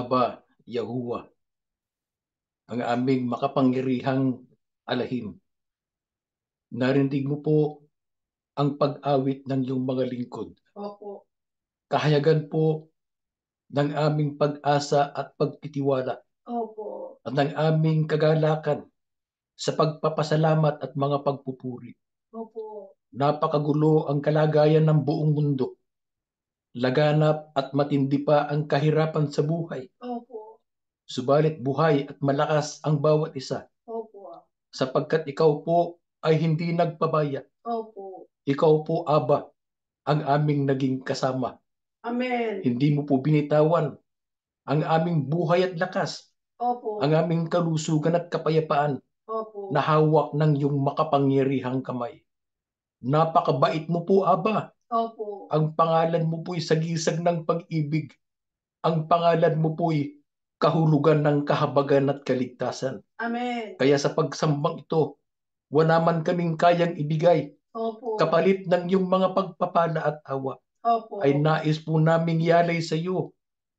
Aba, Yahuwah, ang aming makapangyarihang alahim. Narinig mo po ang pag-awit ng iyong mga lingkod. Opo. Kahayagan po ng aming pag-asa at pagtitiwala Opo. at ng aming kagalakan sa pagpapasalamat at mga pagpupuri. Opo. Napakagulo ang kalagayan ng buong mundo. Laganap at matindi pa ang kahirapan sa buhay. Opo. Subalit buhay at malakas ang bawat isa. Opo. Sapagkat ikaw po ay hindi nagpabaya. Opo. Ikaw po, Aba, ang aming naging kasama. Amen. Hindi mo po binitawan ang aming buhay at lakas, Opo. ang aming kalusugan at kapayapaan Opo. na hawak ng iyong makapangyarihang kamay. Napakabait mo po, Aba. Opo. Ang pangalan mo po'y sagisag ng pag-ibig. Ang pangalan mo po'y kahulugan ng kahabagan at kaligtasan. Amen. Kaya sa pagsambang ito, wala man kaming kayang ibigay. Opo. Kapalit ng iyong mga pagpapala at awa, Opo. ay nais po naming yalay sa iyo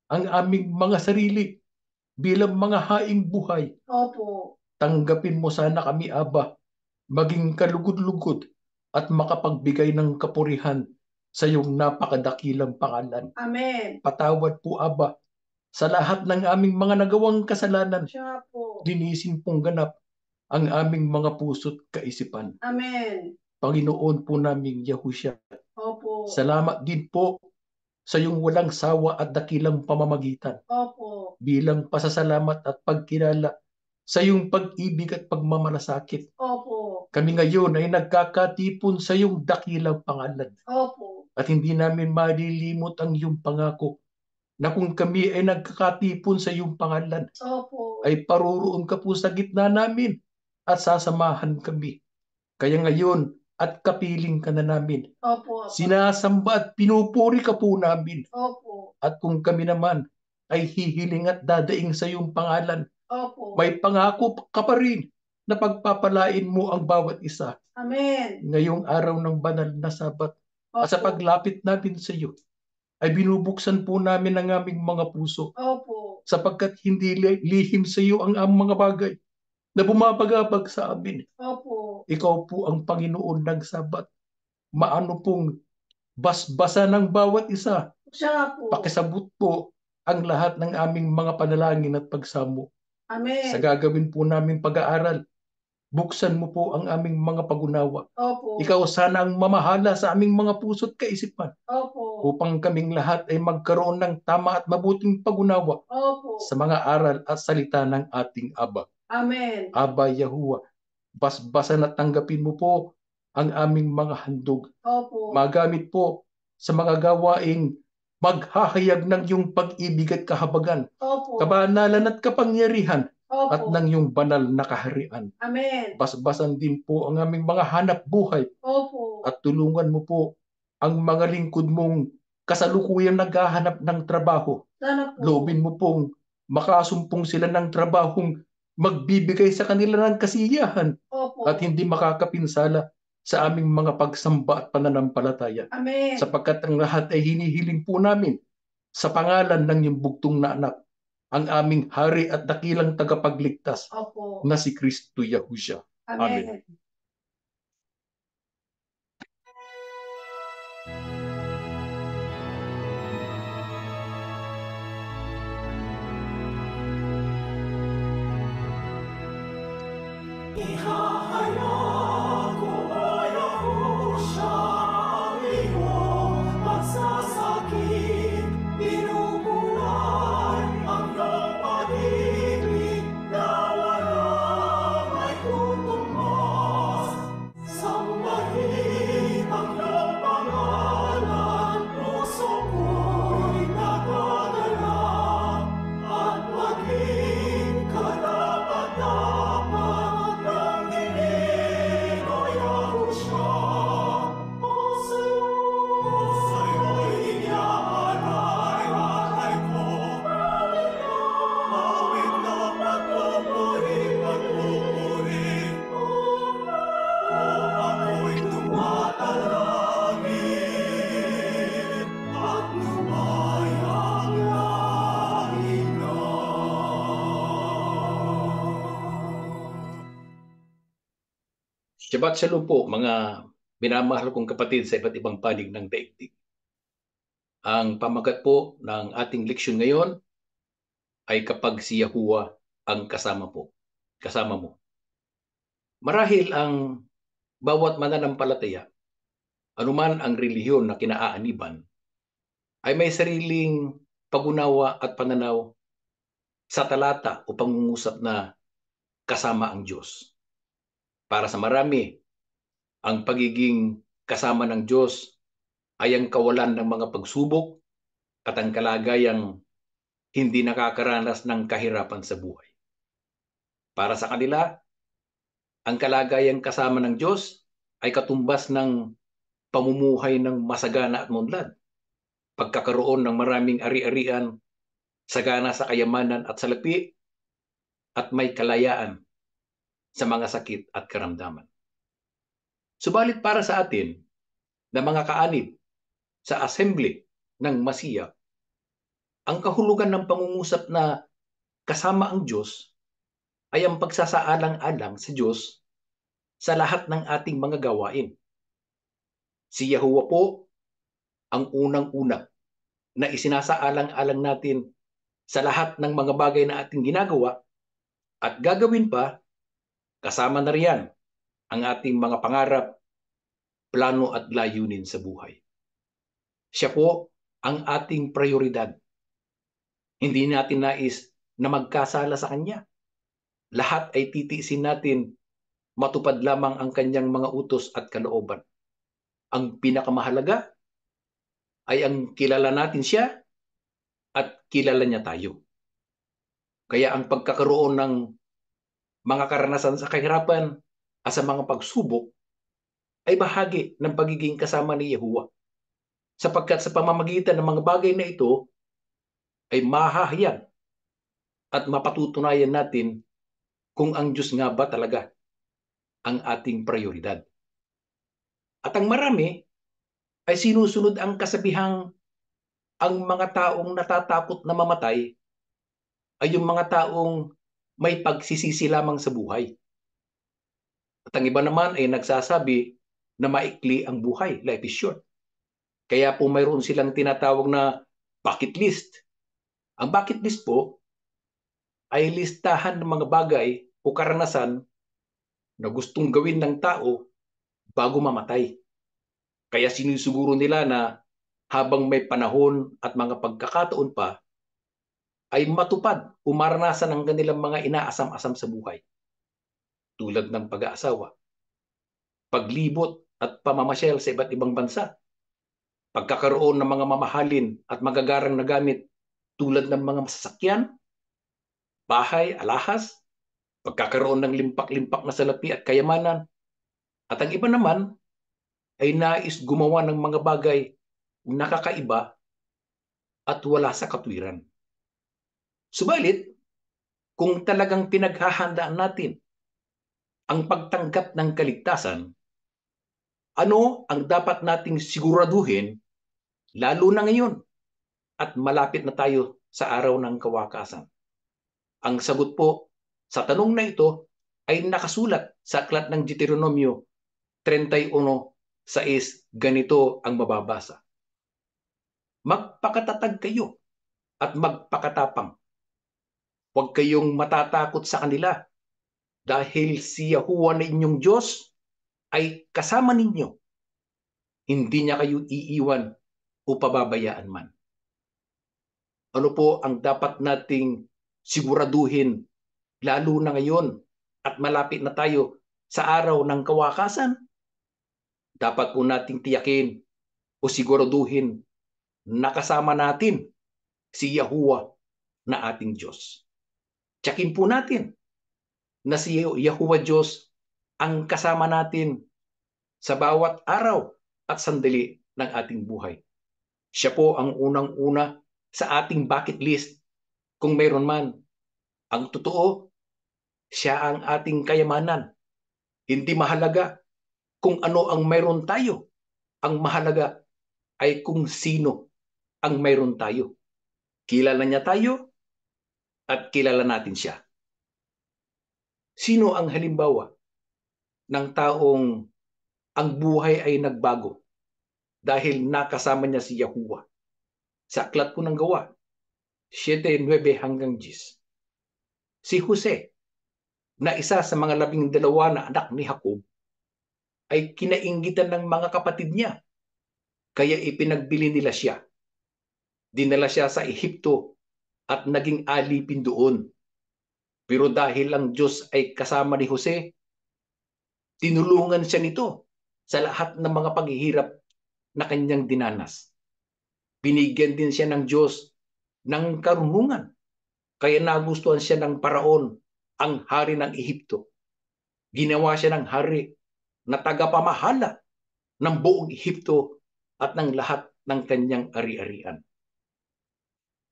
ang aming mga sarili bilang mga haing buhay. Opo. Tanggapin mo sana kami, Aba, maging kalugod-lugod at makapagbigay ng kapurihan sa iyong napakadakilang pangalan. Amen. Patawad po, Aba, sa lahat ng aming mga nagawang kasalanan. Siya po. Linisin pong ganap ang aming mga puso't kaisipan. Amen. Panginoon po naming Yahushua, Opo. salamat din po sa iyong walang sawa at dakilang pamamagitan Opo. bilang pasasalamat at pagkilala sa iyong pag-ibig at pagmamalasakit. Opo. Kami ngayon ay nagkakatipon sa iyong dakilang pangalan Opo. at hindi namin malilimot ang iyong pangako na kung kami ay nagkakatipon sa iyong pangalan, Opo. ay paroroon ka po sa gitna namin at sasamahan kami. Kaya ngayon, at kapiling ka na namin. Opo. Sinasamba at pinupuri ka po namin. Opo. At kung kami naman ay hihiling at dadaing sa iyong pangalan, Opo. may pangako ka pa rin na pagpapalain mo ang bawat isa. Amen. Ngayong araw ng banal na Sabat, at sa Opo. paglapit namin sa iyo, ay binubuksan po namin ang aming mga puso Opo. sapagkat hindi lihim sa iyo ang aming mga bagay na bumabagabag sa amin. Opo. Ikaw po ang Panginoon ng Sabat. Maano pong basbasa ng bawat isa. Siya po. Pakisabot po ang lahat ng aming mga panalangin at pagsamo. Amen. Sa gagawin po naming pag-aaral, buksan mo po ang aming mga pag-unawa. Opo. Ikaw sana ang mamahala sa aming mga puso't kaisipan Opo. upang kaming lahat ay magkaroon ng tama at mabuting pag-unawa Opo. sa mga aral at salita ng ating Aba. Amen. Aba Yahuwah, basbasan at tanggapin mo po ang aming mga handog. Opo. Magamit po sa mga gawaing maghahayag ng iyong pag-ibig at kahabagan, Opo. kabanalan at kapangyarihan Opo. at ng iyong banal na kaharian. Amen. Basbasan din po ang aming mga hanap buhay Opo. at tulungan mo po ang mga lingkod mong kasalukuyang naghahanap ng trabaho. Sana po. Loobin mo pong makasumpong sila ng trabahong magbibigay sa kanila ng kasiyahan Opo. at hindi makakapinsala sa aming mga pagsamba at pananampalataya. Amen. Sapagkat ang lahat ay hinihiling po namin sa pangalan ng iyong bugtong na anak, ang aming hari at dakilang tagapagligtas Opo. na si Kristo Yahushua. Amen. Amen. Ihahayag ko o Yahushua ang iyong pagsasakit, pinupulay ang iyong pag-ibig na walang may tutumbas. Sambahin ang iyong pangalan, puso ko'y nagagalak at maging karapat-dapat ng Shabbat Shalom po mga minamahal kong kapatid sa iba't ibang panig ng daigdig. Ang pamagat po ng ating leksyon ngayon ay kapag si Yahuwah ang kasama mo. Marahil ang bawat mananampalataya, anuman ang relihiyon na kinaaaniban, ay may sariling pag-unawa at pananaw sa talata o pangungusap na kasama ang Diyos. Para sa marami, ang pagiging kasama ng Diyos ay ang kawalan ng mga pagsubok at ang kalagayang hindi nakakaranas ng kahirapan sa buhay. Para sa kanila, ang kalagayang kasama ng Diyos ay katumbas ng pamumuhay ng masagana at munlad, pagkakaroon ng maraming ari-arian, sagana sa kayamanan at salapi, at may kalayaan sa mga sakit at karamdaman. Subalit para sa atin na mga kaanib sa assembly ng Masiya, ang kahulugan ng pangungusap na kasama ang Diyos ay ang pagsasaalang-alang sa Diyos sa lahat ng ating mga gawain. Si Yahuwah po ang unang-una na isinasaalang-alang natin sa lahat ng mga bagay na ating ginagawa at gagawin pa, kasama na riyan ang ating mga pangarap, plano at layunin sa buhay. Siya po ang ating prioridad. Hindi natin nais na magkasala sa Kanya. Lahat ay titiisin natin, matupad lamang ang Kanyang mga utos at kalooban. Ang pinakamahalaga ay ang kilala natin siya at kilala niya tayo. Kaya ang pagkakaroon ng mga karanasan sa kahirapan at sa mga pagsubok ay bahagi ng pagiging kasama ni Yahuwah. Sapagkat sa pamamagitan ng mga bagay na ito ay mahahayag at mapatutunayan natin kung ang Diyos nga ba talaga ang ating prioridad. At ang marami ay sinusunod ang kasabihang ang mga taong natatakot na mamatay ay yung mga taong may pagsisisi lamang sa buhay. At ang iba naman ay nagsasabi na maikli ang buhay, life is short. Kaya po mayroon silang tinatawag na bucket list. Ang bucket list po ay listahan ng mga bagay o karanasan na gustong gawin ng tao bago mamatay. Kaya sinusiguro nila na habang may panahon at mga pagkakataon pa, ay matupad o maranasan ang kanilang mga inaasam-asam sa buhay. Tulad ng pag-aasawa, paglibot at pamamasyal sa iba't ibang bansa, pagkakaroon ng mga mamahalin at magagarang na gamit tulad ng mga masasakyan, bahay, alahas, pagkakaroon ng limpak-limpak na salapi at kayamanan, at ang iba naman ay nais gumawa ng mga bagay na kakaiba at wala sa katwiran. Subalit, kung talagang pinaghahandaan natin ang pagtanggap ng kaligtasan, ano ang dapat nating siguraduhin lalo na ngayon at malapit na tayo sa araw ng kawakasan? Ang sagot po sa tanong na ito ay nakasulat sa aklat ng Deuteronomio 31:6. Ganito ang mababasa. Magpakatatag kayo at magpakatapang. Huwag kayong matatakot sa kanila dahil si Yahuwah na inyong Diyos ay kasama ninyo. Hindi niya kayo iiwan o pababayaan man. Ano po ang dapat nating siguraduhin lalo na ngayon at malapit na tayo sa araw ng kawakasan? Dapat po nating tiyakin o siguraduhin na kasama natin si Yahuwah na ating Diyos. Tiyakin po natin na si Yahuwah Diyos ang kasama natin sa bawat araw at sandali ng ating buhay. Siya po ang unang-una sa ating bucket list kung mayroon man. Ang totoo, siya ang ating kayamanan. Hindi mahalaga kung ano ang mayroon tayo. Ang mahalaga ay kung sino ang mayroon tayo. Kilala niya tayo at kilala natin siya. Sino ang halimbawa ng taong ang buhay ay nagbago dahil nakasama niya si Yahuwah. Sa aklat po ng Gawa, 7:9 hanggang 10. Si Jose, na isa sa mga 12 na anak ni Jacob, ay kinainggitan ng mga kapatid niya. Kaya ipinagbili nila siya. Dinala siya sa Ehipto at naging alipin doon. Pero dahil ang Diyos ay kasama ni Jose, tinulungan siya nito sa lahat ng mga paghihirap na kanyang dinanas. Binigyan din siya ng Diyos ng karunungan. Kaya nagustuhan siya ng Paraon, ang hari ng Ehipto. Ginawa siya ng hari na tagapamahala ng buong Ehipto at ng lahat ng kanyang ari-arian.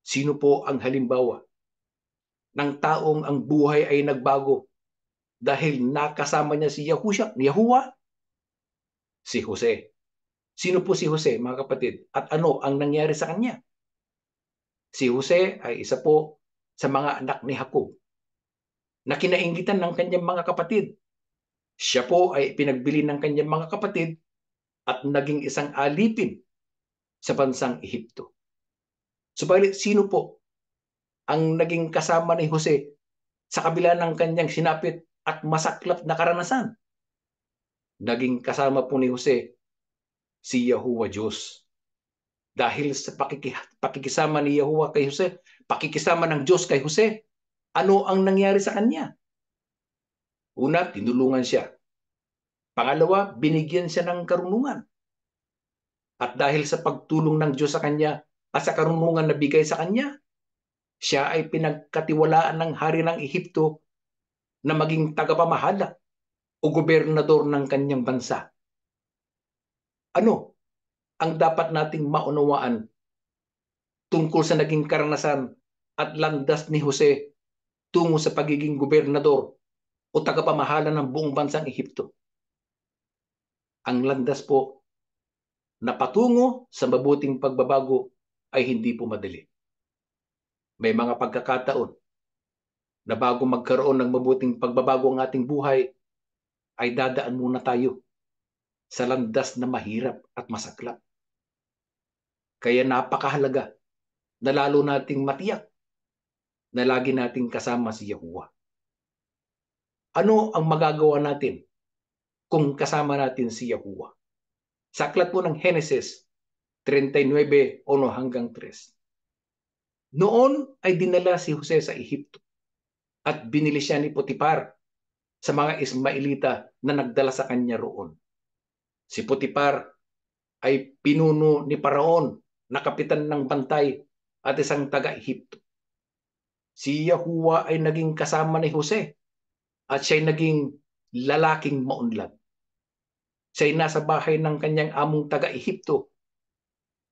Sino po ang halimbawa ng taong ang buhay ay nagbago dahil nakasama niya si Yahuwah? Si Jose. Sino po si Jose, mga kapatid? At ano ang nangyari sa kanya? Si Jose ay isa po sa mga anak ni Jacob na kinainggitan ng kanyang mga kapatid. Siya po ay pinagbili ng kanyang mga kapatid at naging isang alipin sa bansang Ehipto. Subalit, sino po ang naging kasama ni Jose sa kabila ng kanyang sinapit at masaklap na karanasan? Naging kasama po ni Jose si Yahuwah Diyos. Dahil sa pakikisama ni Yahuwah kay Jose, pakikisama ng Diyos kay Jose, ano ang nangyari sa kanya? Una, tinulungan siya. Pangalawa, binigyan siya ng karunungan. At dahil sa pagtulong ng Diyos sa kanya at sa karunungan na bigay sa kanya, siya ay pinagkatiwalaan ng hari ng Ehipto na maging tagapamahala o gobernador ng kanyang bansa. Ano ang dapat nating maunawaan tungkol sa naging karanasan at landas ni Jose tungo sa pagiging gobernador o tagapamahala ng buong bansang Ehipto? Ang landas po na patungo sa mabuting pagbabago ay hindi po madali. May mga pagkakataon na bago magkaroon ng mabuting pagbabago ang ating buhay, ay dadaan muna tayo sa landas na mahirap at masaklap. Kaya napakahalaga na lalo nating matiyak na lagi nating kasama si Yahuwah. Ano ang magagawa natin kung kasama natin si Yahuwah? Sa aklat po ng Henesis 39:1 hanggang 3. Noon ay dinala si Jose sa Ehipto at binili siya ni Potipar sa mga Ismaelita na nagdala sa kanya roon. Si Potipar ay pinuno ni Paraon na kapitan ng bantay at isang taga-Ehipto. Si Yahuwah ay naging kasama ni Jose at siya'y naging lalaking maunlad. Siya'y nasa bahay ng kanyang among taga-Ehipto.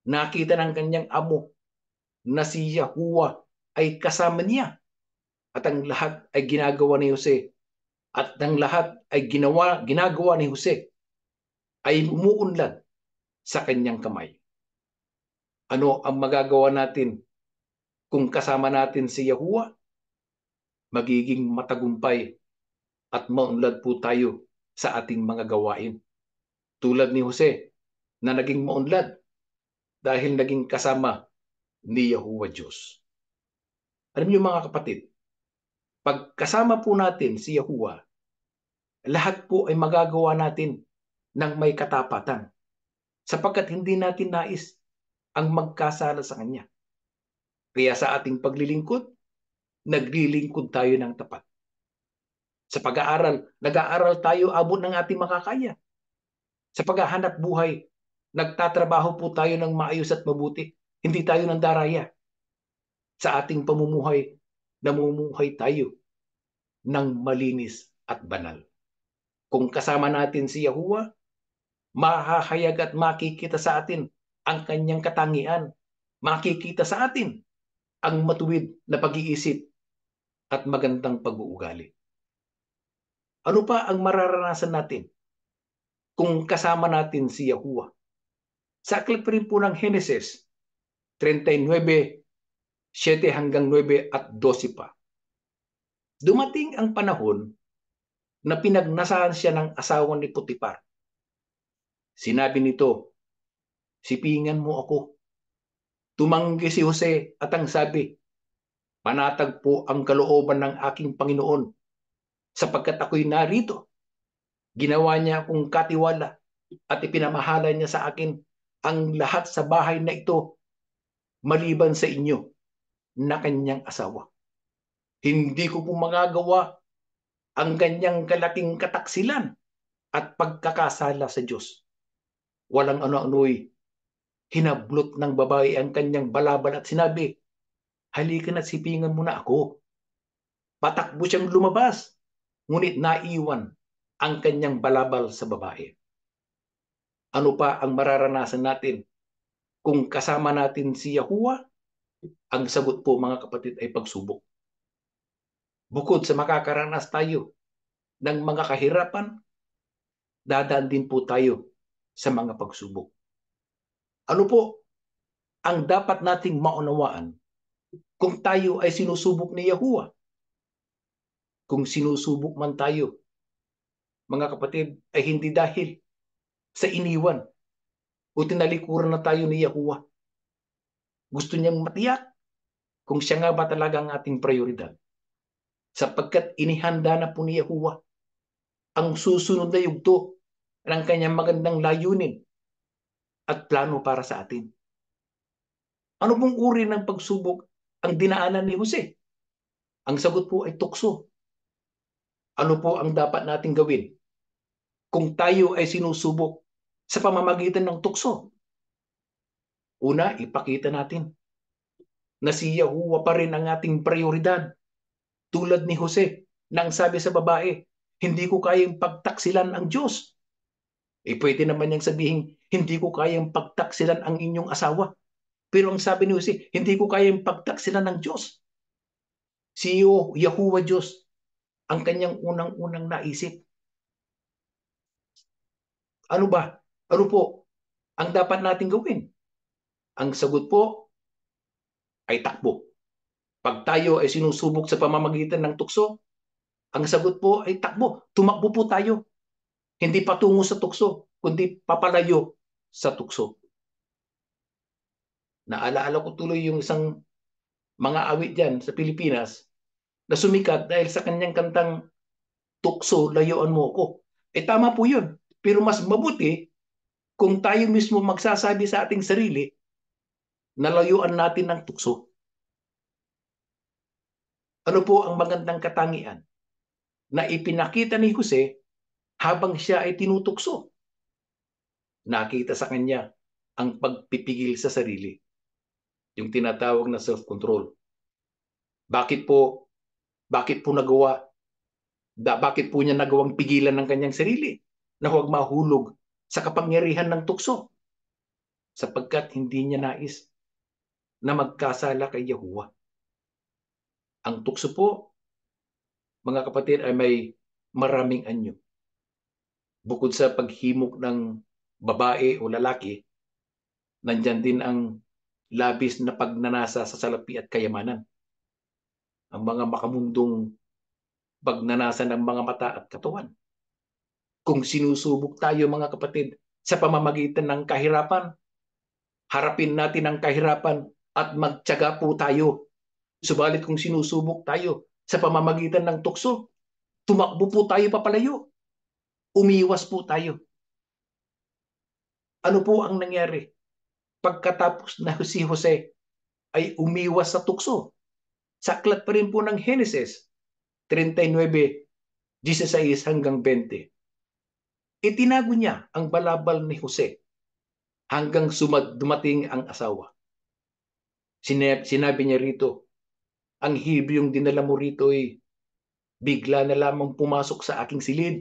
Nakita ng kanyang amo na si Yahuwah ay kasama niya at ang lahat ay ginagawa ni Jose at ang lahat ay ginagawa ni Jose ay umuunlad sa kanyang kamay. Ano ang magagawa natin kung kasama natin si Yahuwah? Magiging matagumpay at maunlad po tayo sa ating mga gawain. Tulad ni Jose na naging maunlad dahil naging kasama ni Yahuwah Diyos. Alam niyo mga kapatid, pag kasama po natin si Yahuwah, lahat po ay magagawa natin ng may katapatan sapagkat hindi natin nais ang magkasala sa Kanya. Kaya sa ating paglilingkod, naglilingkod tayo ng tapat. Sa pag-aaral, nag-aaral tayo abot ng ating makakaya. Sa paghahanap buhay, nagtatrabaho po tayo ng maayos at mabuti. Hindi tayo ng daraya. Sa ating pamumuhay, namumuhay tayo ng malinis at banal. Kung kasama natin si Yahuwah, mahahayag at makikita sa atin ang kanyang katangian. Makikita sa atin ang matuwid na pag-iisip at magandang pag-uugali. Ano pa ang mararanasan natin kung kasama natin si Yahuwah? Sa aklat pa rin po ng Henesis 39:7 hanggang 9 at 12 pa. Dumating ang panahon na pinagnasahan siya ng asawa ni Putipar. Sinabi nito, sipingan mo ako. Tumanggi si Jose at ang sabi, panatag po ang kalooban ng aking Panginoon sapagkat ako'y narito. Ginawa niya akong katiwala at ipinamahala niya sa akin ang lahat sa bahay na ito maliban sa inyo na kanyang asawa. Hindi ko po magagawa ang ganyang kalaking kataksilan at pagkakasala sa Diyos. Walang ano-ano'y hinablot ng babae ang kanyang balabal at sinabi, halika na't sipingan mo na ako. Patakbo siyang lumabas, ngunit naiwan ang kanyang balabal sa babae. Ano pa ang mararanasan natin kung kasama natin si Yahuwah? Ang sagot po mga kapatid ay pagsubok. Bukod sa makakaranas tayo ng mga kahirapan, dadaan din po tayo sa mga pagsubok. Ano po ang dapat nating maunawaan kung tayo ay sinusubok ni Yahuwah? Kung sinusubok man tayo, mga kapatid, ay hindi dahil sa iniwan o tinalikuran na tayo ni Yahuwah. Gusto niyang matiyak kung siya nga ba talaga ang ating prioridad. Sapagkat inihanda na po ni Yahuwah ang susunod na yugto ng kanyang magandang layunin at plano para sa atin. Ano pong uri ng pagsubok ang dinaanan ni Jose? Ang sagot po ay tukso. Ano po ang dapat nating gawin kung tayo ay sinusubok sa pamamagitan ng tukso? Una, ipakita natin na si Yahuwah pa rin ang ating prioridad. Tulad ni Jose, nang sabi sa babae, hindi ko kayang pagtaksilan ang Diyos. Pwede naman niyang sabihin, hindi ko kayang pagtaksilan ang inyong asawa. Pero ang sabi ni Jose, hindi ko kayang pagtaksilan ng Diyos. Si Yahuwah Diyos ang kanyang unang-unang naisip. Ano ba? Ano po ang dapat nating gawin? Ang sagot po ay takbo. Pag tayo ay sinusubok sa pamamagitan ng tukso, ang sagot po ay takbo. Tumakbo po tayo. Hindi patungo sa tukso, kundi papalayo sa tukso. Naalaala ko tuloy yung isang mga awit dyan sa Pilipinas na sumikat dahil sa kanyang kantang tukso, layuan mo ako. Tama po yun. Pero mas mabuti kung tayo mismo magsasabi sa ating sarili na layuan natin ng tukso. Ano po ang magandang katangian na ipinakita ni Jose habang siya ay tinutukso? Nakita sa kanya ang pagpipigil sa sarili, yung tinatawag na self-control. Bakit po nagawa? Bakit po niya nagawang pigilan ng kanyang sarili na huwag mahulog sa kapangyarihan ng tukso? Sapagkat hindi niya nais na magkasala kay Yahuwah. Ang tukso po, mga kapatid, ay may maraming anyo. Bukod sa paghimok ng babae o lalaki, nandyan din ang labis na pagnanasa sa salapi at kayamanan. Ang mga makamundong pagnanasa ng mga mata at katawan. Kung sinusubok tayo, mga kapatid, sa pamamagitan ng kahirapan, harapin natin ang kahirapan at magtiyaga po tayo. Subalit kung sinusubok tayo sa pamamagitan ng tukso, tumakbo po tayo papalayo. Umiwas po tayo. Ano po ang nangyari? Pagkatapos na si Jose ay umiwas sa tukso. Sa aklat pa rin po ng Genesis 39:16 hanggang 20. Itinago niya ang balabal ni Jose hanggang dumating ang asawa. Sinabi niya rito, ang hibyong dinala mo rito ay bigla na lamang pumasok sa aking silid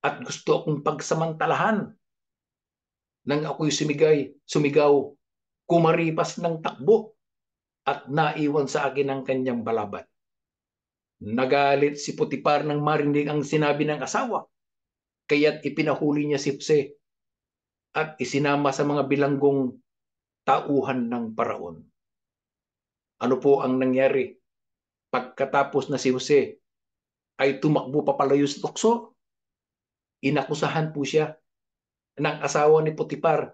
at gusto akong pagsamantalahan. Nang ako'y sumigaw, kumaripas ng takbo at naiwan sa akin ang kanyang balabal. Nagalit si Putipar nang marinig ang sinabi ng asawa, kaya't ipinahuli niya si Jose at isinama sa mga bilanggong tauhan ng paraon. Ano po ang nangyari? Pagkatapos na si Jose ay tumakbo papalayo sa tukso. Inakusahan po siya ng asawa ni Potiphar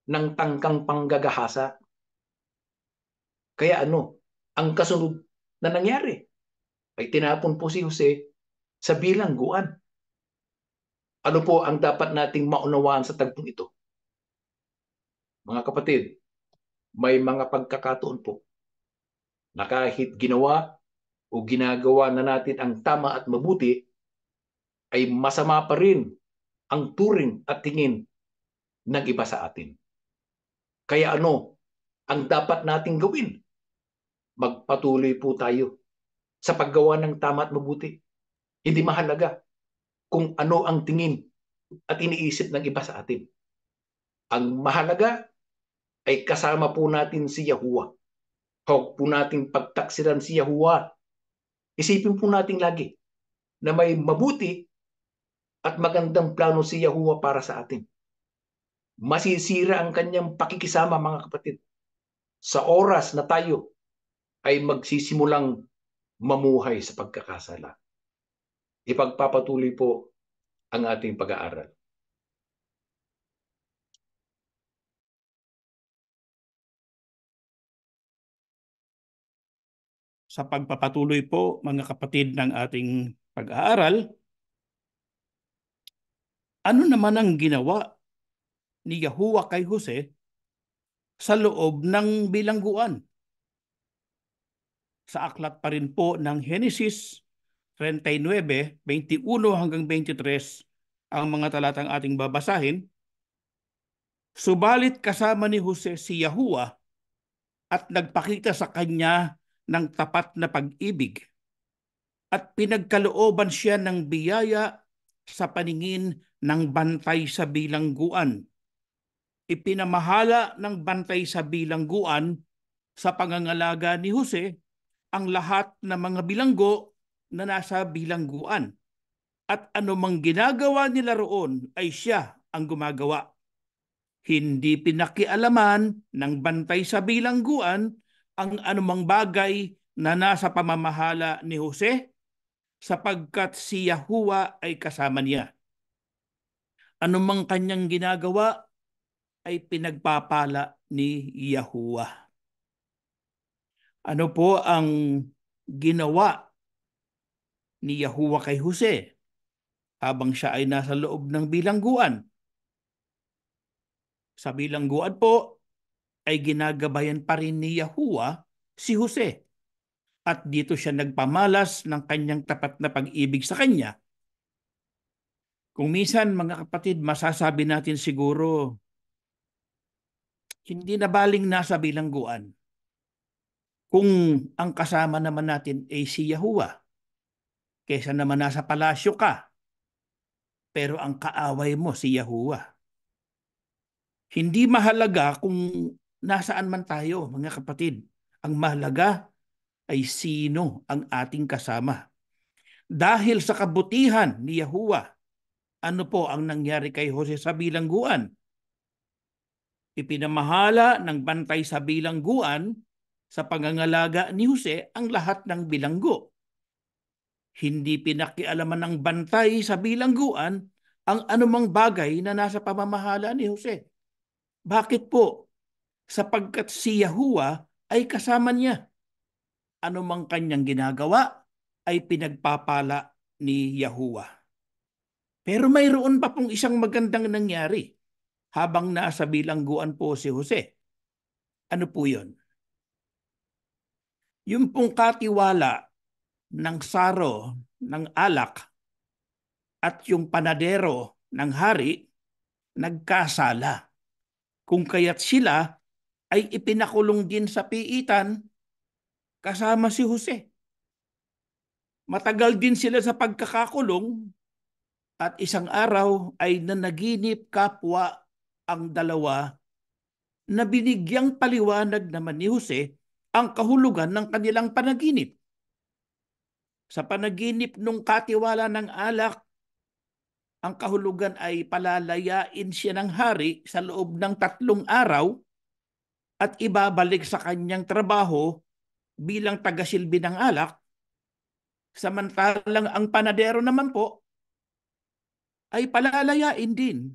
ng tangkang panggagahasa. Kaya ang kasunod na nangyari ay tinapon po si Jose sa bilangguan. Ano po ang dapat nating maunawaan sa tagpong ito? Mga kapatid, may mga pagkakataon po na kahit ginawa o ginagawa na natin ang tama at mabuti, ay masama pa rin ang turing at tingin ng iba sa atin. Kaya ang dapat nating gawin? Magpatuloy po tayo sa paggawa ng tama at mabuti. Hindi mahalaga kung ano ang tingin at iniisip ng iba sa atin. Ang mahalaga ay kasama po natin si Yahuwah. Huwag po nating pagtaksiran si Yahuwah. Isipin po natin lagi na may mabuti at magandang plano si Yahuwah para sa atin. Masisira ang kanyang pakikisama, mga kapatid, sa oras na tayo ay magsisimulang mamuhay sa pagkakasala. Ipagpapatuloy po ang ating pag-aaral. Sa pagpapatuloy po, mga kapatid, ng ating pag-aaral, ano naman ang ginawa ni Yahuwah kay Jose sa loob ng bilangguan? Sa aklat pa rin po ng Genesis 39:21 hanggang 23 ang mga talatang ating babasahin. Subalit kasama ni Jose si Yahuwah at nagpakita sa kanya ng tapat na pag-ibig at pinagkalooban siya ng biyaya sa paningin ng bantay sa bilangguan. Ipinamahala ng bantay sa bilangguan sa pangangalaga ni Jose ang lahat ng mga bilanggo na nasa bilangguan. At anumang ginagawa nila roon ay siya ang gumagawa. Hindi pinakialaman ng bantay sa bilangguan ang anumang bagay na nasa pamamahala ni Jose, sapagkat si Yahuwah ay kasama niya. Anumang kanyang ginagawa ay pinagpapala ni Yahuwah. Ano po ang ginawa ni Yahuwah kay Jose habang siya ay nasa loob ng bilangguan? Sa bilangguan po ay ginagabayan pa rin ni Yahuwah si Jose. At dito siya nagpamalas ng kanyang tapat na pag-ibig sa kanya. Kung minsan, mga kapatid, masasabi natin siguro, hindi na baling nasa bilangguan kung ang kasama naman natin ay si Yahuwah. Kesa naman nasa palasyo ka, pero ang kaaway mo si Yahuwah. Hindi mahalaga kung nasaan man tayo, mga kapatid. Ang mahalaga ay sino ang ating kasama. Dahil sa kabutihan ni Yahuwah, ano po ang nangyari kay Jose sa bilangguan? Ipinamahala ng bantay sa bilangguan sa pangangalaga ni Jose ang lahat ng bilanggo. Hindi pinakialaman ng bantay sa bilangguan ang anumang bagay na nasa pamamahala ni Jose. Bakit po? Sapagkat si Yahuwah ay kasama niya. Anumang kanyang ginagawa ay pinagpapala ni Yahuwah. Pero mayroon pa pong isang magandang nangyari habang nasa bilangguan po si Jose. Ano po yun? Yung pong katiwala ng saro ng alak at yung panadero ng hari nagkasala. Kung kaya't sila ay ipinakulong din sa piitan kasama si Jose. Matagal din sila sa pagkakakulong at isang araw ay nanaginip kapwa ang dalawa na binigyang paliwanag naman ni Jose ang kahulugan ng kanilang panaginip. Sa panaginip nung katiwala ng alak, ang kahulugan ay palalayain siya ng hari sa loob ng 3 araw at ibabalik sa kanyang trabaho bilang tagasilbi ng alak Samantalang ang panadero naman po ay palalayain din.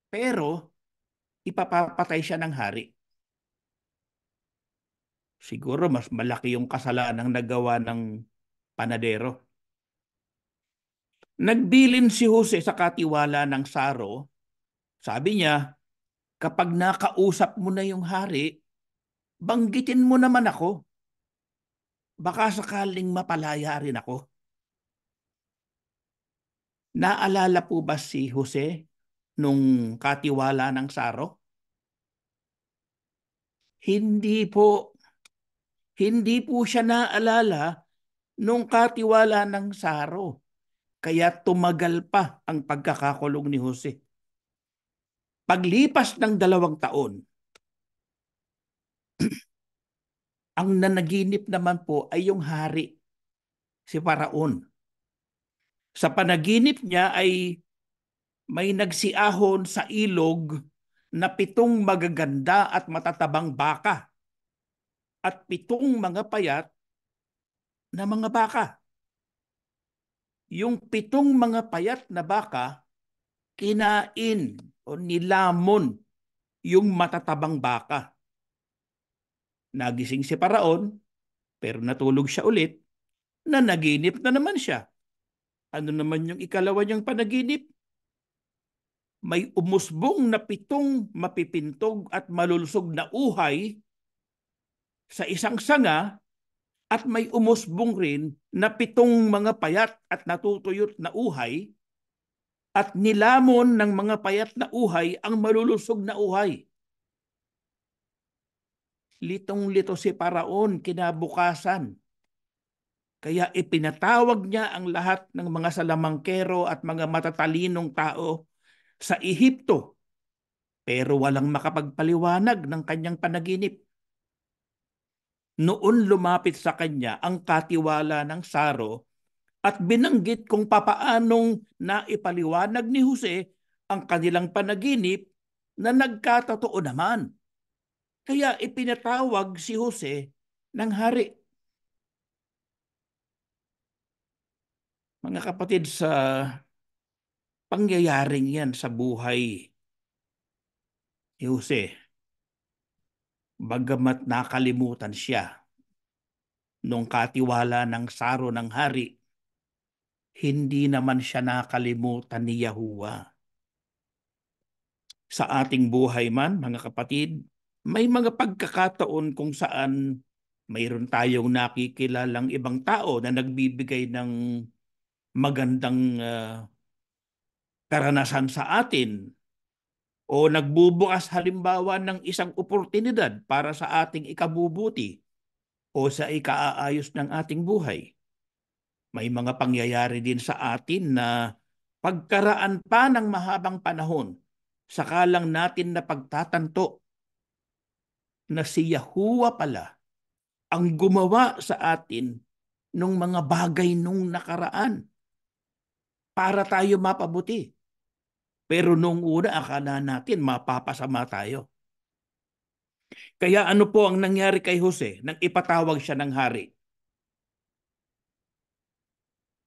Pero ipapapatay siya ng hari. Siguro mas malaki yung kasalanang nagawa ng panadero. Nagbilin si Jose sa katiwala ng Saro. Sabi niya, kapag nakausap mo na yung hari, banggitin mo naman ako. Baka sakaling mapalaya rin ako. Naalala po ba si Jose nung katiwala ng Saro? Hindi po. Hindi po siya naalala nung katiwala ng Saro. Kaya tumagal pa ang pagkakakulong ni Jose. Paglipas ng 2 taon, ang nanaginip naman po ay yung hari, si Faraon. Sa panaginip niya ay may nagsiahon sa ilog na 7 magaganda at matatabang baka at 7 mga payat na mga baka. Yung 7 mga payat na baka, kinain o nilamon yung matatabang baka. Nagising si Faraon, pero natulog siya ulit, na naginip na naman siya. Ano naman yung ikalawa niyang panaginip? May umusbong na 7 mapipintog at malulusog na uhay sa isang sanga at may umusbong rin na 7 mga payat at natutuyot na uhay at nilamon ng mga payat na uhay ang malulusog na uhay. Litong-lito si Faraon kinabukasan. Kaya ipinatawag niya ang lahat ng mga salamangkero at mga matatalinong tao sa Ehipto, pero walang makapagpaliwanag ng kanyang panaginip. Noon lumapit sa kanya ang katiwala ng Saro at binanggit kung papaanong naipaliwanag ni Jose ang kanilang panaginip na nagkatotoo naman. Kaya ipinatawag si Jose ng hari. Mga kapatid, sa pangyayaring yan sa buhay ni Jose, bagamat nakalimutan siya nung katiwala ng Saro ng hari, hindi naman siya nakalimutan ni Yahuwah. Sa ating buhay man, mga kapatid, may mga pagkakataon kung saan mayroon tayong nakikilalang ibang tao na nagbibigay ng magandang karanasan sa atin o nagbubukas halimbawa ng isang oportunidad para sa ating ikabubuti o sa ikaaayos ng ating buhay. May mga pangyayari din sa atin na pagkaraan pa ng mahabang panahon, saka lang natin napagtatanto na si Yahuwah pala ang gumawa sa atin ng mga bagay nung nakaraan para tayo mapabuti. Pero nung una, akala natin mapapasama tayo. Kaya ano po ang nangyari kay Jose nang ipatawag siya ng hari?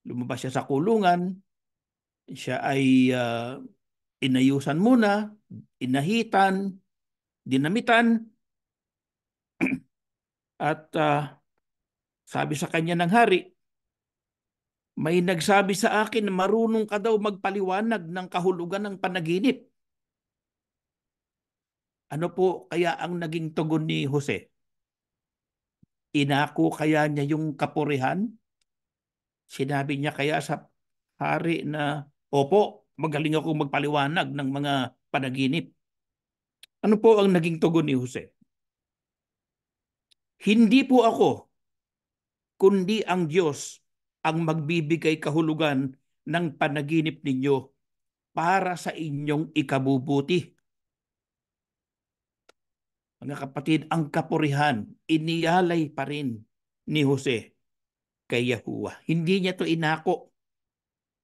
Lumabas siya sa kulungan, siya ay inayusan muna, inahitan, dinamitan, at sabi sa kanya ng hari, may nagsabi sa akin na marunong ka daw magpaliwanag ng kahulugan ng panaginip. Ano po kaya ang naging tugon ni Jose? Inako kaya niya yung kapurihan? Sinabi niya kaya sa hari na, opo, magaling ako magpaliwanag ng mga panaginip. Ano po ang naging tugon ni Jose? Hindi po ako, kundi ang Diyos ang magbibigay kahulugan ng panaginip ninyo para sa inyong ikabubuti. Mga kapatid, ang kapurihan, iniyalay pa rin ni Jose kay Yahuwah. Hindi niya to inako.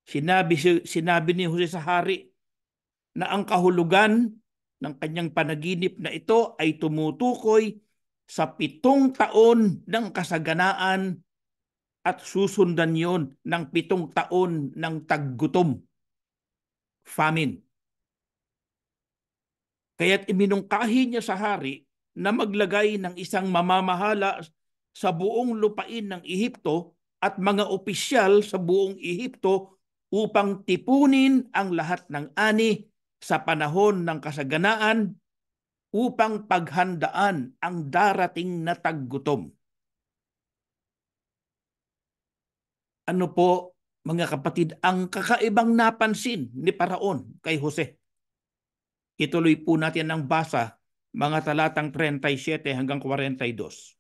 Sinabi ni Jose sa hari na ang kahulugan ng kanyang panaginip na ito ay tumutukoy sa 7 taon ng kasaganaan at susundan yon ng 7 taon ng taggutom, famine. Kaya't iminungkahi niya sa hari na maglagay ng isang mamamahala sa buong lupain ng Ehipto at mga opisyal sa buong Ehipto upang tipunin ang lahat ng ani sa panahon ng kasaganaan upang paghandaan ang darating na taggutom. Ano po, mga kapatid, ang kakaibang napansin ni Paraon kay Jose? Ituloy po natin ang basa, mga talatang 37 hanggang 42.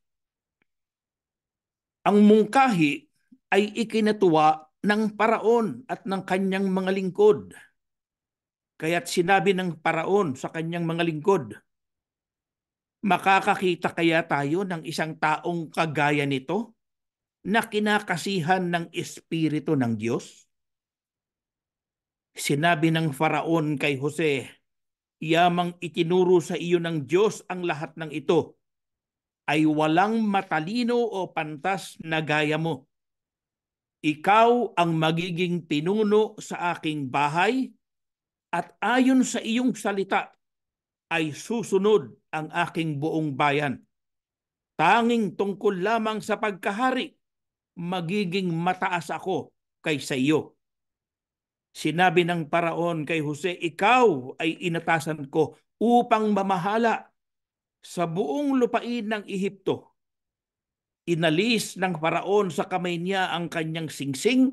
Ang mungkahi ay ikinatuwa ng Paraon at ng kanyang mga lingkod. Kaya't sinabi ng Paraon sa kanyang mga lingkod, makakakita kaya tayo ng isang taong kagaya nito na kinakasihan ng Espiritu ng Diyos? Sinabi ng Faraon kay Jose, yamang itinuro sa iyo ng Diyos ang lahat ng ito, ay walang matalino o pantas na gaya mo. Ikaw ang magiging pinuno sa aking bahay at ayon sa iyong salita ay susunod ang aking buong bayan. Tanging tungkol lamang sa pagkahari, magiging mataas ako kaysa iyo. Sinabi ng Paraon kay Jose, ikaw ay inatasan ko upang mamahala sa buong lupain ng Ehipto. Inalis ng Paraon sa kamay niya ang kanyang singsing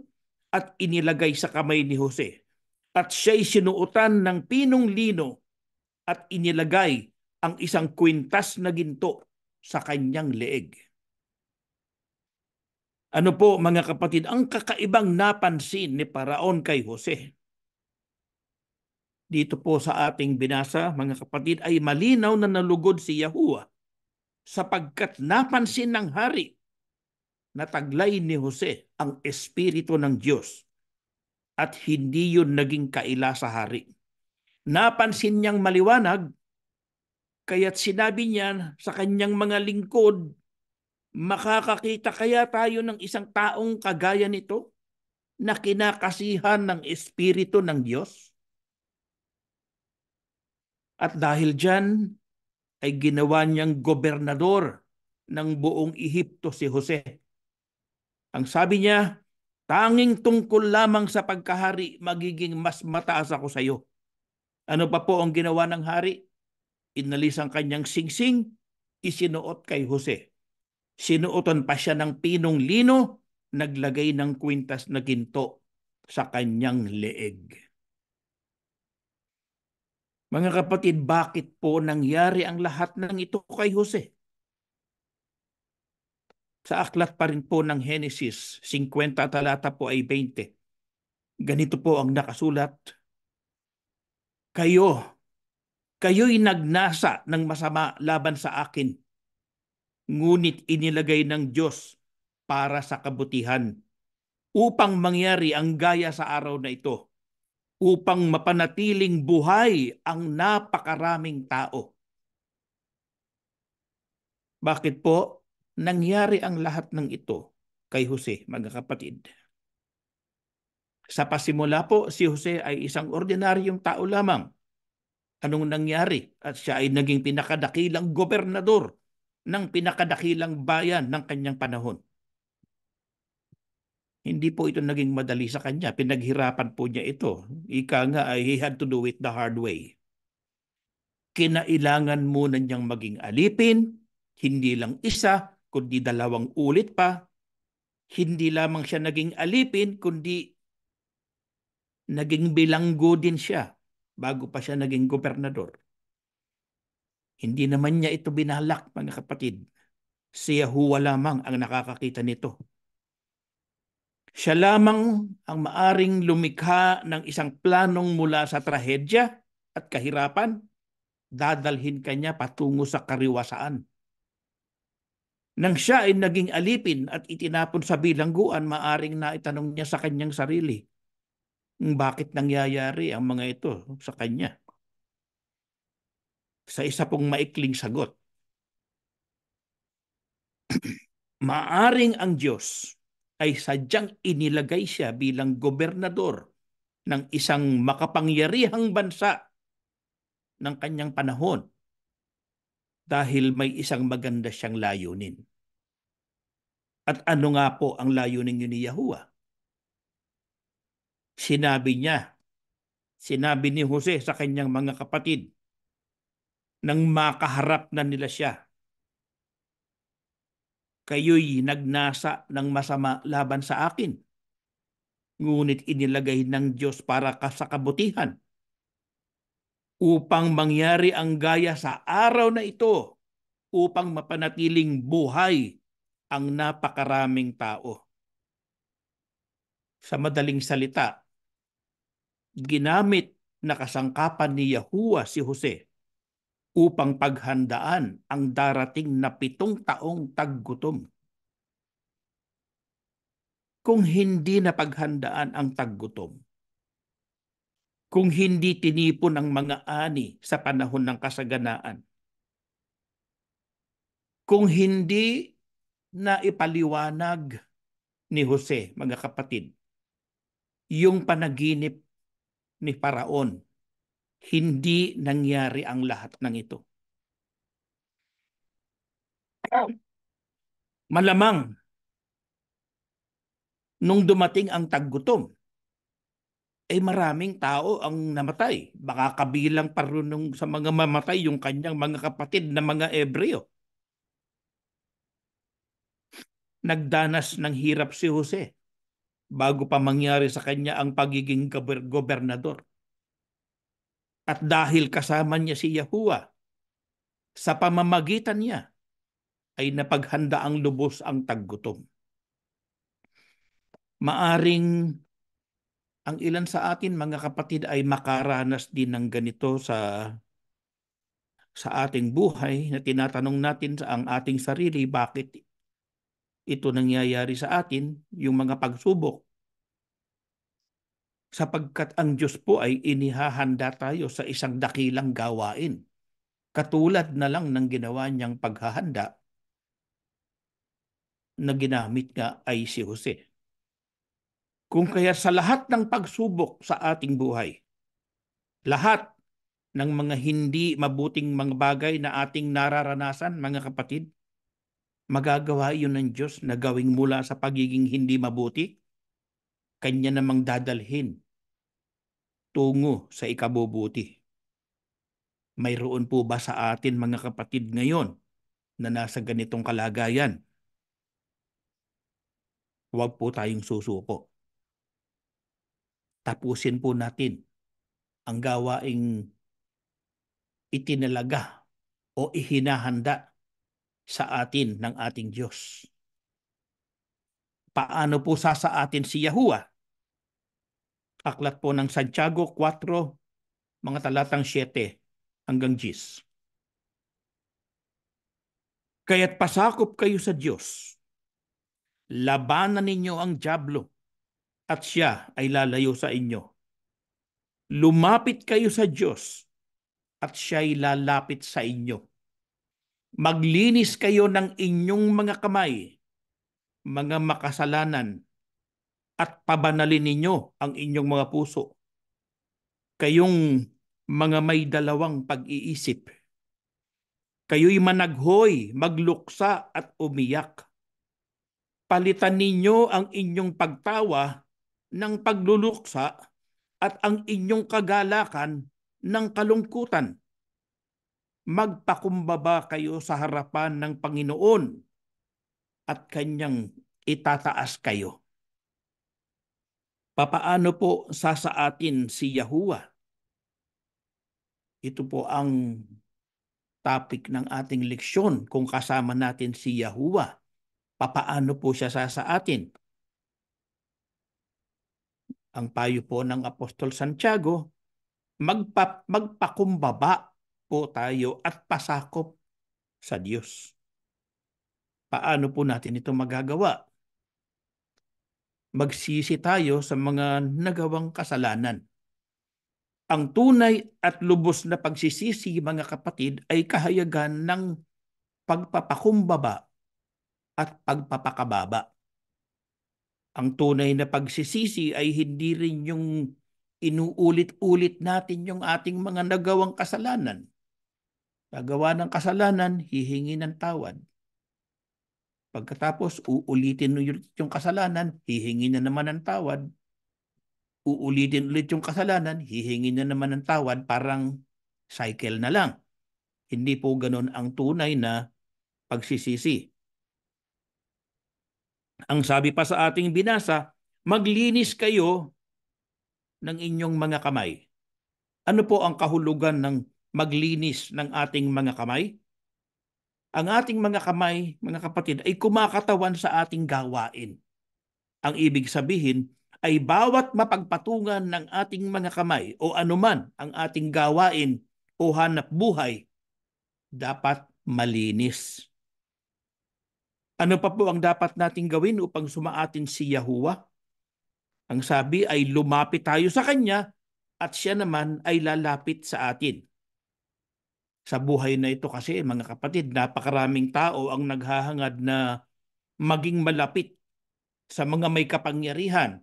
at inilagay sa kamay ni Jose. At siya'y sinuotan ng pinong lino at inilagay ang isang kwintas na ginto sa kanyang leeg. Ano po, mga kapatid, ang kakaibang napansin ni Paraon kay Jose? Dito po sa ating binasa, mga kapatid, ay malinaw na nalugod si Yahuwah sapagkat napansin ng hari na taglay ni Jose ang Espiritu ng Diyos at hindi yun naging kaila sa hari. Napansin niyang maliwanag, kaya't sinabi niya sa kanyang mga lingkod, makakakita kaya tayo ng isang taong kagaya nito na kinakasihan ng Espiritu ng Diyos? At dahil dyan, ay ginawa niyang gobernador ng buong Ehipto si Jose. Ang sabi niya, tanging tungkol lamang sa pagkahari, magiging mas mataas ako sa iyo. Ano pa po ang ginawa ng hari? Inalis ang kanyang singsing, isinuot kay Jose. Sinuotan pa siya ng pinong lino, naglagay ng kwintas na ginto sa kanyang leeg. Mga kapatid, bakit po nangyari ang lahat ng ito kay Jose? Sa aklat pa rin po ng Genesis 50 talata po ay 20. Ganito po ang nakasulat. Kayo'y nagnasa ng masama laban sa akin, ngunit inilagay ng Diyos para sa kabutihan upang mangyari ang gaya sa araw na ito, upang mapanatiling buhay ang napakaraming tao. Bakit po nangyari ang lahat ng ito kay Jose, mga kapatid? Sa pasimula po, si Jose ay isang ordinaryong tao lamang. Anong nangyari? At siya ay naging pinakadakilang gobernador ng pinakadakilang bayan ng kanyang panahon. Hindi po ito naging madali sa kanya. Pinaghirapan po niya ito. Ika nga ay he had to do it the hard way. Kinailangan muna niyang maging alipin, hindi lang isa, kundi 2 ulit pa. Hindi lamang siya naging alipin, kundi naging bilanggo din siya bago pa siya naging gobernador. Hindi naman niya ito binalak, mga kapatid. Si Yahuwah lamang ang nakakakita nito. Siya lamang ang maaring lumikha ng isang planong mula sa trahedya at kahirapan, dadalhin kanya patungo sa kariwasaan. Nang siya ay naging alipin at itinapon sa bilangguan, maaring naitanong niya sa kanyang sarili, bakit nangyayari ang mga ito sa kanya? Sa isa pong maikling sagot, maaring ang Diyos ay sadyang inilagay siya bilang gobernador ng isang makapangyarihang bansa ng kanyang panahon dahil may isang maganda siyang layunin. At ano nga po ang layunin yun ni Yahuwah? Sinabi ni Jose sa kanyang mga kapatid nang makaharap na nila siya, kayo'y nagnasa ng masama laban sa akin, ngunit inilagay ng Diyos para sa kabutihan upang mangyari ang gaya sa araw na ito upang mapanatiling buhay ang napakaraming tao. Sa madaling salita, ginamit na kasangkapan ni Yahuwah si Jose upang paghandaan ang darating na 7 taong taggutom. Kung hindi na paghandaan ang taggutom, kung hindi tinipon ang mga ani sa panahon ng kasaganaan, kung hindi na ipaliwanag ni Jose, mga kapatid, yung panaginip ni Paraon, hindi nangyari ang lahat ng ito. Malamang, nung dumating ang taggutom, maraming tao ang namatay. Baka kabilang pa rin sa mga mamatay yung kanyang mga kapatid na mga Ebreo. Nagdanas ng hirap si Jose bago pa mangyari sa kanya ang pagiging gobernador. At dahil kasama niya si Yahuwah, sa pamamagitan niya ay napaghanda ang lubos ang taggutom. Maaring ang ilan sa atin, mga kapatid, ay makaranas din ng ganito sa ating buhay na tinatanong natin sa ang ating sarili, bakit ito nangyayari sa atin, yung mga pagsubok. Sapagkat ang Diyos po ay inihahanda tayo sa isang dakilang gawain. Katulad na lang ng ginawa niyang paghahanda na ginamit nga ay si Jose. Kung kaya sa lahat ng pagsubok sa ating buhay, lahat ng mga hindi mabuting mga bagay na ating nararanasan, mga kapatid, magagawa yun ng Diyos na gawing mula sa pagiging hindi mabuti, Kanya namang dadalhin tungo sa ikabubuti. Mayroon po ba sa atin, mga kapatid, ngayon na nasa ganitong kalagayan? Huwag po tayong susuko. Tapusin po natin ang gawaing itinalaga o ihinahanda sa atin ng ating Diyos. Paano po sa atin si Yahuwah? Aklat po ng Santiago 4, mga talatang 7 hanggang 10. Kaya't pasakop kayo sa Diyos. Labanan ninyo ang dyablo at siya ay lalayo sa inyo. Lumapit kayo sa Diyos at siya ay lalapit sa inyo. Maglinis kayo ng inyong mga kamay, mga makasalanan, at pabanalin ninyo ang inyong mga puso. Kayong mga may dalawang pag-iisip. Kayo'y managhoy, magluksa at umiyak. Palitan ninyo ang inyong pagtawa ng pagluluksa at ang inyong kagalakan ng kalungkutan. Magpakumbaba kayo sa harapan ng Panginoon at Kanyang itataas kayo. Papaano po sa atin si Yahuwah? Ito po ang topic ng ating leksyon. Kung kasama natin si Yahuwah, papaano po siya sa atin? Ang payo po ng Apostol Santiago, magpakumbaba po tayo at pasakop sa Diyos. Paano po natin ito magagawa? Magsisi tayo sa mga nagawang kasalanan. Ang tunay at lubos na pagsisisi, mga kapatid, ay kahayagan ng pagpapakumbaba at pagpapakababa. Ang tunay na pagsisisi ay hindi rin yung inuulit-ulit natin yung ating mga nagawang kasalanan. Gagawa ng kasalanan, hihingi ng tawad. Pagkatapos, uulitin ulit yung kasalanan, hihingi na naman ng tawad. Uulitin ulit yung kasalanan, hihingi na naman ng tawad, parang cycle na lang. Hindi po ganun ang tunay na pagsisisi. Ang sabi pa sa ating binasa, maglinis kayo ng inyong mga kamay. Ano po ang kahulugan ng maglinis ng ating mga kamay? Ang ating mga kamay, mga kapatid, ay kumakatawan sa ating gawain. Ang ibig sabihin ay bawat mapagpatungan ng ating mga kamay o anuman ang ating gawain o hanap buhay, dapat malinis. Ano pa po ang dapat nating gawin upang sumaatin si Yahuwah? Ang sabi ay lumapit tayo sa Kanya at Siya naman ay lalapit sa atin. Sa buhay na ito kasi, mga kapatid, napakaraming tao ang naghahangad na maging malapit sa mga may kapangyarihan.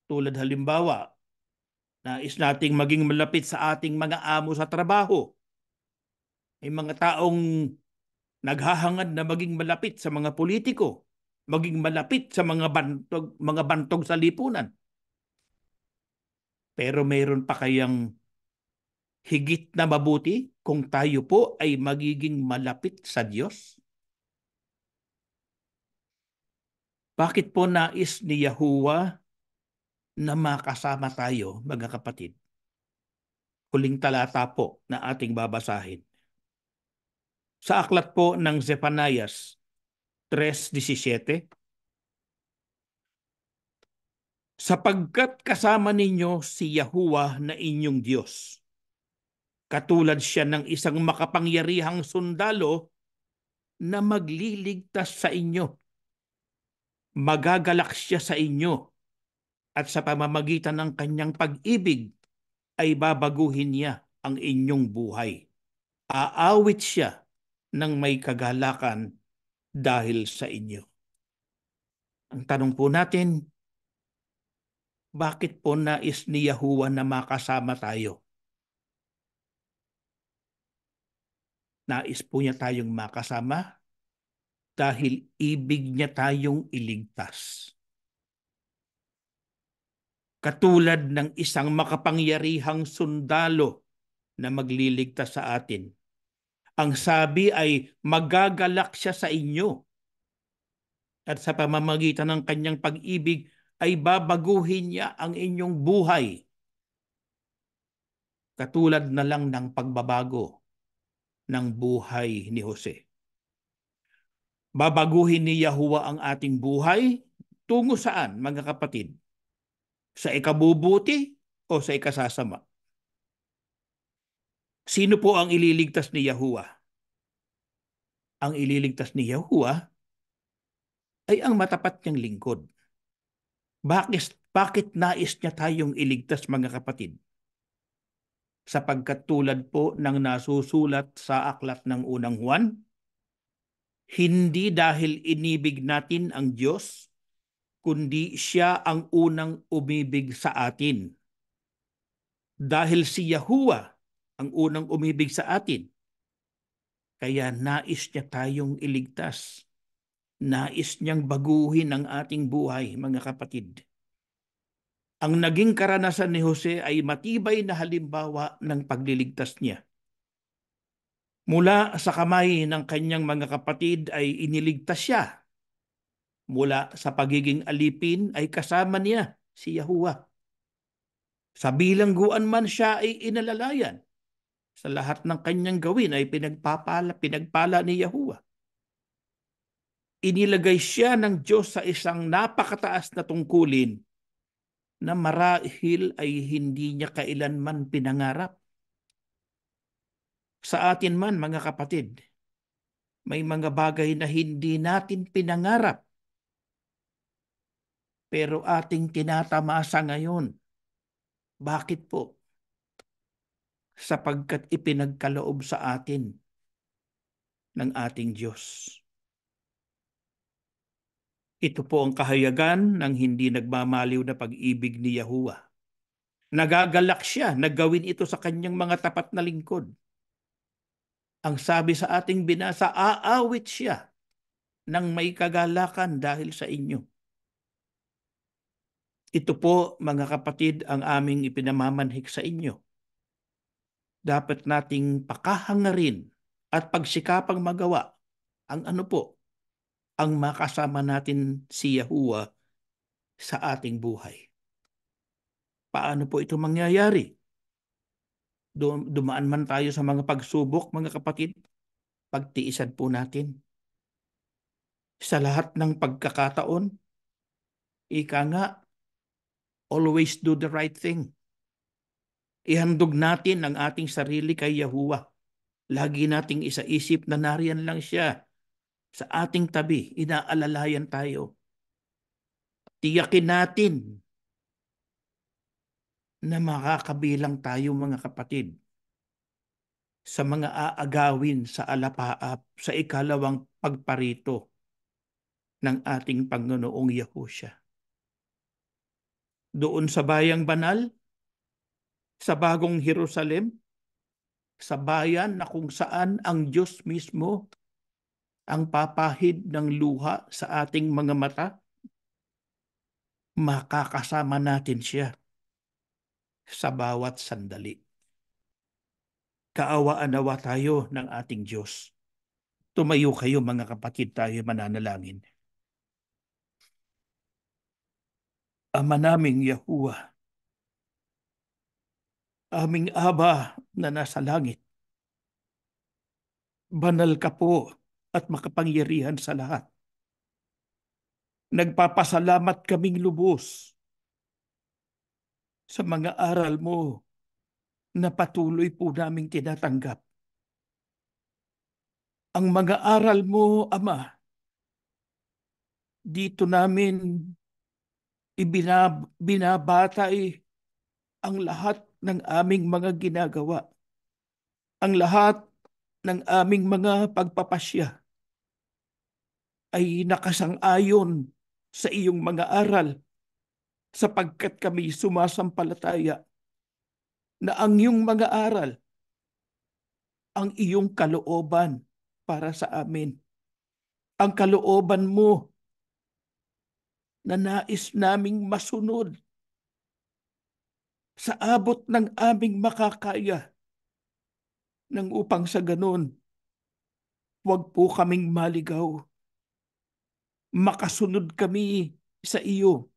Tulad halimbawa, nais nating maging malapit sa ating mga amo sa trabaho. May mga taong naghahangad na maging malapit sa mga politiko, maging malapit sa mga bantog sa lipunan. Pero mayroon pa kayang higit na mabuti kung tayo po ay magiging malapit sa Diyos? Bakit po nais ni Yahuwah na makasama tayo, mga kapatid? Huling talata po na ating babasahin. Sa aklat po ng Zephanias 3:17, sapagkat kasama ninyo si Yahuwah na inyong Diyos, katulad siya ng isang makapangyarihang sundalo na magliligtas sa inyo. Magagalak siya sa inyo at sa pamamagitan ng kanyang pag-ibig ay babaguhin niya ang inyong buhay. Aawit siya ng may kagalakan dahil sa inyo. Ang tanong po natin, bakit po nais ni Yahuwah na makasama tayo? Nais po niya tayong makasama dahil ibig niya tayong iligtas. Katulad ng isang makapangyarihang sundalo na magliligtas sa atin. Ang sabi ay magagalak siya sa inyo at sa pamamagitan ng kanyang pag-ibig ay babaguhin niya ang inyong buhay. Katulad na lang ng pagbabago ng buhay ni Jose. Babaguhin ni Yahuwah ang ating buhay tungo saan, mga kapatid? Sa ikabubuti o sa ikasasama? Sino po ang ililigtas ni Yahuwah? Ang ililigtas ni Yahuwah ay ang matapat niyang lingkod. Bakit nais niya tayong iligtas, mga kapatid? Sapagkat tulad po ng nasusulat sa aklat ng unang Juan, hindi dahil inibig natin ang Diyos, kundi siya ang unang umibig sa atin. Dahil si Yahuwah ang unang umibig sa atin, kaya nais niya tayong iligtas. Nais niyang baguhin ang ating buhay, mga kapatid. Ang naging karanasan ni Jose ay matibay na halimbawa ng pagliligtas niya. Mula sa kamay ng kanyang mga kapatid ay iniligtas siya. Mula sa pagiging alipin ay kasama niya si Yahuwah. Sa bilangguan man siya ay inalalayan. Sa lahat ng kanyang gawin ay pinagpala ni Yahuwah. Inilagay siya ng Diyos sa isang napakataas na tungkulin na marahil ay hindi niya kailanman pinangarap. Sa atin man, mga kapatid, may mga bagay na hindi natin pinangarap pero ating tinatamasa ngayon. Bakit po? Sapagkat ipinagkaloob sa atin ng ating Diyos. Ito po ang kahayagan ng hindi nagmamaliw na pag-ibig ni Yahuwah. Nagagalak siya na gawin ito sa kanyang mga tapat na lingkod. Ang sabi sa ating binasa, aawit siya ng may kagalakan dahil sa inyo. Ito po, mga kapatid, ang aming ipinamamanhik sa inyo. Dapat nating pakahangarin at pagsikapang magawa ang ano po, ang makasama natin si Yahuwah sa ating buhay. Paano po ito mangyayari? Dumaan man tayo sa mga pagsubok, mga kapatid, pagtiisan po natin. Sa lahat ng pagkakataon, ika nga, always do the right thing. Ihandog natin ang ating sarili kay Yahuwah. Lagi nating isaisip na nariyan lang siya sa ating tabi, inaalalayan tayo. Tiyakin natin na makakabilang tayo, mga kapatid, sa mga aagawin sa alapaap sa ikalawang pagparito ng ating Panginoong Yahushua. Doon sa bayang banal, sa bagong Jerusalem, sa bayan na kung saan ang Diyos mismo ang papahid ng luha sa ating mga mata, makakasama natin siya sa bawat sandali. Kaawaan-awa tayo ng ating Diyos. Tumayo kayo, mga kapatid, tayo mananalangin. Ama naming Yahuwah, aming Aba na nasa langit, banal ka po at makapangyarihan sa lahat. Nagpapasalamat kaming lubos sa mga aral mo na patuloy po naming tinatanggap. Ang mga aral mo, Ama, dito namin binabatay ang lahat ng aming mga ginagawa, ang lahat ng aming mga pagpapasya ay nakasang-ayon sa iyong mga aral, sapagkat kami sumasampalataya na ang iyong mga aral, ang iyong kalooban para sa amin. Ang kalooban mo na nais naming masunod sa abot ng aming makakaya, nang upang sa ganun, huwag po kaming maligaw. Makasunod kami sa iyo.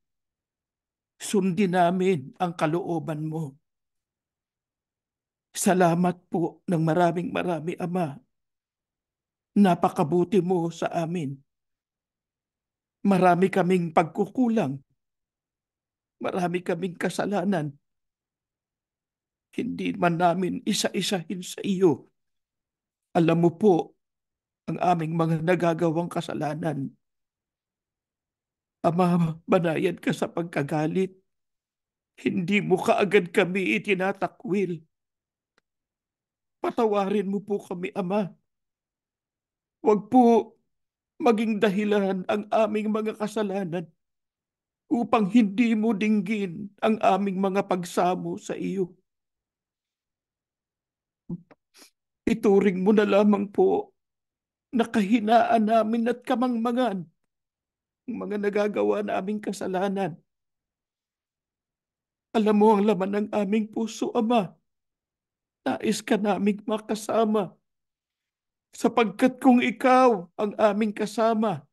Sundin namin ang kalooban mo. Salamat po ng maraming marami, Ama. Napakabuti mo sa amin. Marami kaming pagkukulang. Marami kaming kasalanan. Hindi man namin isa-isahin sa iyo. Alam mo po ang aming mga nagagawang kasalanan. Ama, banayad ka sa pagkagalit. Hindi mo kaagad kami itinatakwil. Patawarin mo po kami, Ama. Huwag po maging dahilan ang aming mga kasalanan upang hindi mo dinggin ang aming mga pagsamo sa iyo. Ituring mo na lamang po na kahinaan namin at kamangmangan ang mga nagagawa naming kasalanan. Alam mo ang laman ng aming puso, Ama. Nais ka naming makasama, sapagkat kung ikaw ang aming kasama,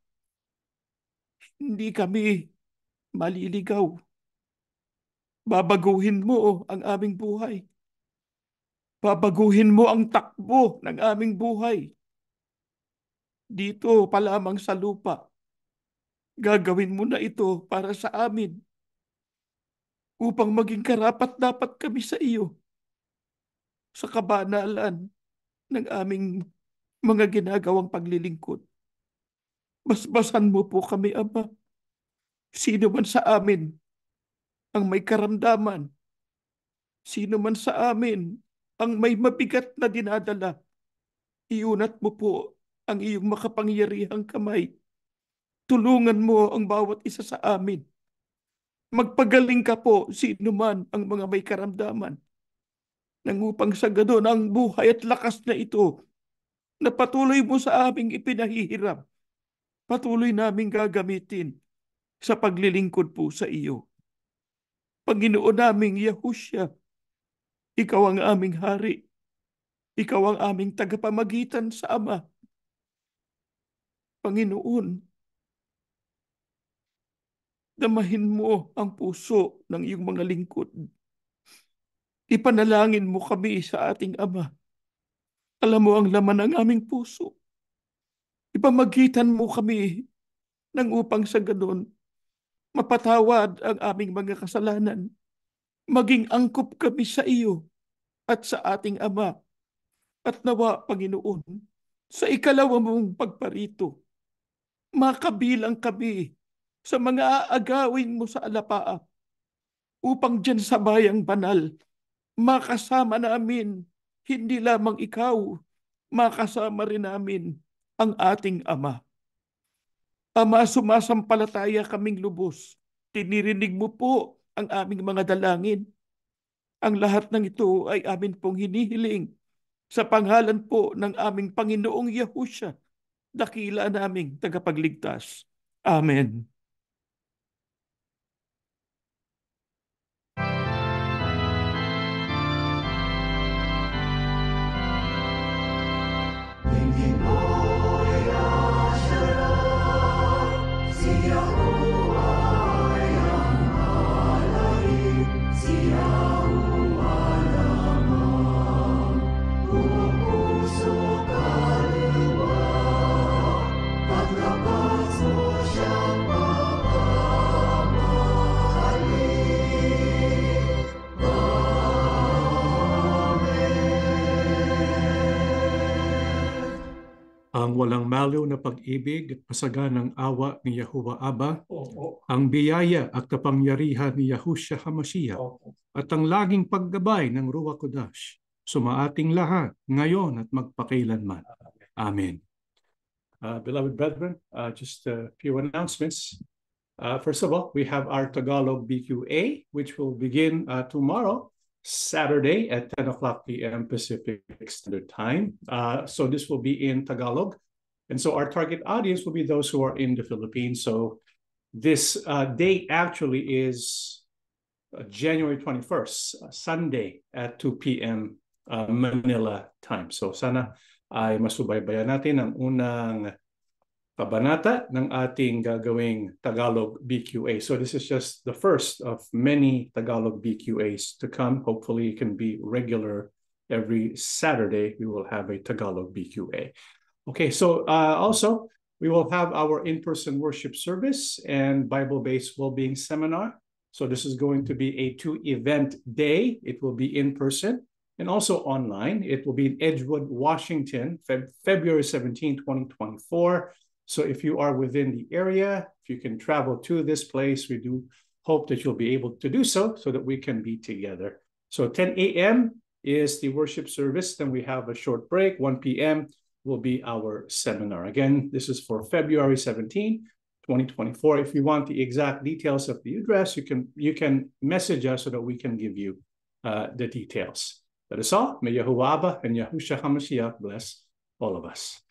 hindi kami maliligaw. Babaguhin mo ang aming buhay. Babaguhin mo ang takbo ng aming buhay. Dito pa lamang sa lupa, gagawin mo na ito para sa amin, upang maging karapat-dapat kami sa iyo sa kabanalan ng aming mga ginagawang paglilingkod. Basbasan mo po kami, Ama. Sino man sa amin ang may karamdaman, sino man sa amin ang may mabigat na dinadala, iunat mo po ang iyong makapangyarihang kamay. tulungan mo ang bawat isa sa amin. Magpagaling ka po sino man ang mga may karamdaman. Nang upang sa ganon ang buhay at lakas na ito na patuloy mo sa aming ipinahihiram, patuloy naming gagamitin sa paglilingkod po sa iyo. Panginoon naming Yahushua, ikaw ang aming hari. Ikaw ang aming tagapamagitan sa Ama. Panginoon, damahin mo ang puso ng iyong mga lingkod. Ipanalangin mo kami sa ating Ama. Alam mo ang laman ng aming puso. Ipamagitan mo kami nang upang sa ganon mapatawad ang aming mga kasalanan. Maging angkop kami sa iyo at sa ating Ama. At nawa, Panginoon, sa ikalawa mong pagparito, makabilang kami sa mga aagawin mo sa alapaap upang dyan sa bayang banal, makasama namin hindi lamang ikaw, makasama rin namin ang ating Ama. Ama, sumasampalataya kaming lubos. Tinirinig mo po ang aming mga dalangin. Ang lahat ng ito ay amin pong hinihiling sa pangalan po ng aming Panginoong Yahushua, dakila naming tagapagligtas. Amen. Ang walang maliw na pag-ibig at pasaganang awa ni Yahuwah Aba, ang biyaya at kapangyarihan ni Yahushua HaMashiach, at ang laging paggabay ng Ruach Kodash, sumaating lahat, ngayon at magpakailanman. Amen. Beloved brethren, just a few announcements. First of all, we have our Tagalog BQA, which will begin tomorrow, Saturday at 10 o'clock p.m. Pacific Standard Time. So this will be in Tagalog. And so our target audience will be those who are in the Philippines. So this date actually is January 21st, Sunday at 2 p.m. Manila time. So sana ay masubaybayan natin ang unang kabanata ng ating gagawing Tagalog BQA. So this is just the first of many Tagalog BQAs to come. Hopefully it can be regular. Every Saturday we will have a Tagalog BQA. Okay, so also we will have our in-person worship service and Bible-based well-being seminar. So this is going to be a 2-event day. It will be in person and also online. It will be in Edgewood, Washington, February 17, 2024. So if you are within the area, if you can travel to this place, we do hope that you'll be able to do so that we can be together. So 10 a.m. is the worship service. Then we have a short break. 1 p.m. will be our seminar. Again, this is for February 17, 2024. If you want the exact details of the address, you can message us so that we can give you the details. That is all. May Yahuwah Abba and Yahushua HaMashiach bless all of us.